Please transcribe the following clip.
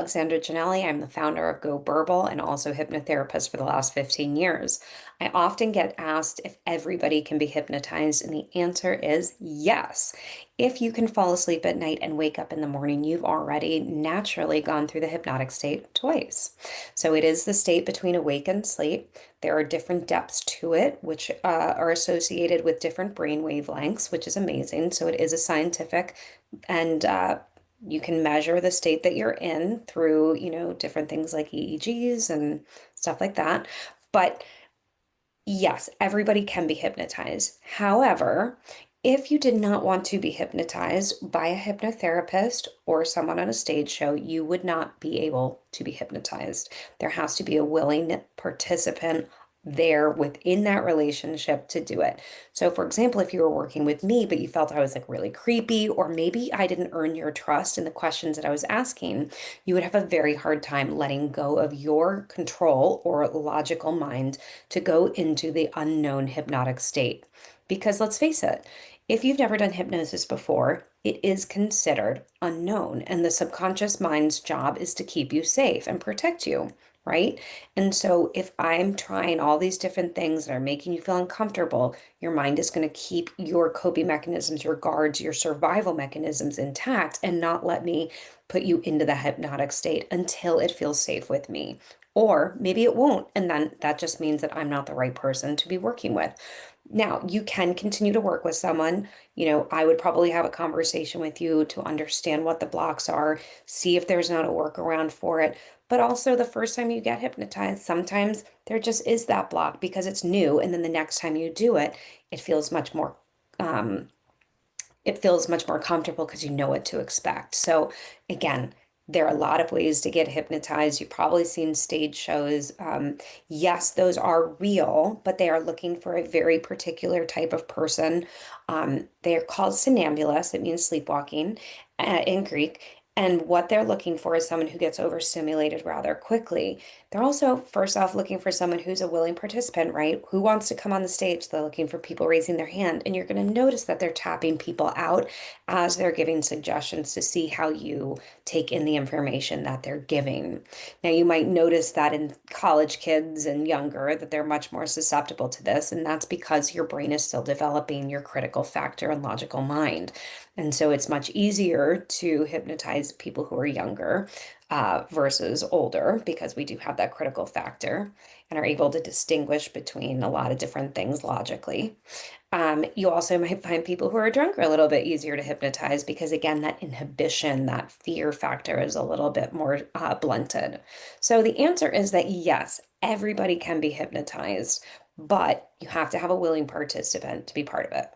Alexandra Janelli. I'm the founder of Burble and also hypnotherapist for the last 15 years. I often get asked if everybody can be hypnotized, and the answer is yes. If you can fall asleep at night and wake up in the morning, you've already naturally gone through the hypnotic state twice. So it is the state between awake and sleep. There are different depths to it, which are associated with different brain wavelengths, which is amazing. So it is a scientific and you can measure the state that you're in through, different things like EEGs and stuff like that. But yes, everybody can be hypnotized. However, if you did not want to be hypnotized by a hypnotherapist or someone on a stage show, you would not be able to be hypnotized. There has to be a willing participant there within that relationship to do it. So, for example, if you were working with me, but you felt I was like really creepy, or maybe I didn't earn your trust in the questions that I was asking, you would have a very hard time letting go of your control or logical mind to go into the unknown hypnotic state. Because let's face it, if you've never done hypnosis before, it is considered unknown, and the subconscious mind's job is to keep you safe and protect you, right? And so if I'm trying all these different things that are making you feel uncomfortable, your mind is going to keep your coping mechanisms, your guards, your survival mechanisms intact and not let me put you into the hypnotic state until it feels safe with me. Or maybe it won't. And then that just means that I'm not the right person to be working with. Now, you can continue to work with someone. I would probably have a conversation with you to understand what the blocks are, see if there's not a workaround for it. But also, the first time you get hypnotized, sometimes there just is that block because it's new. And then the next time you do it, it feels much more, um, it feels much more comfortable because you know what to expect. So, again, there are a lot of ways to get hypnotized. You've probably seen stage shows. Yes, those are real, but they are looking for a very particular type of person. They are called somnambulists. It means sleepwalking in Greek. And what they're looking for is someone who gets overstimulated rather quickly. They're also, first off, looking for someone who's a willing participant, right? Who wants to come on the stage? They're looking for people raising their hand. And you're going to notice that they're tapping people out as they're giving suggestions to see how you take in the information that they're giving. Now, you might notice that in college kids and younger that they're much more susceptible to this, and that's because your brain is still developing your critical factor and logical mind. And so it's much easier to hypnotize people who are younger versus older because we do have that critical factor and are able to distinguish between a lot of different things logically. You also might find people who are drunk are a little bit easier to hypnotize because, again, that inhibition, that fear factor is a little bit more blunted. So the answer is that yes, everybody can be hypnotized, but you have to have a willing participant to be part of it.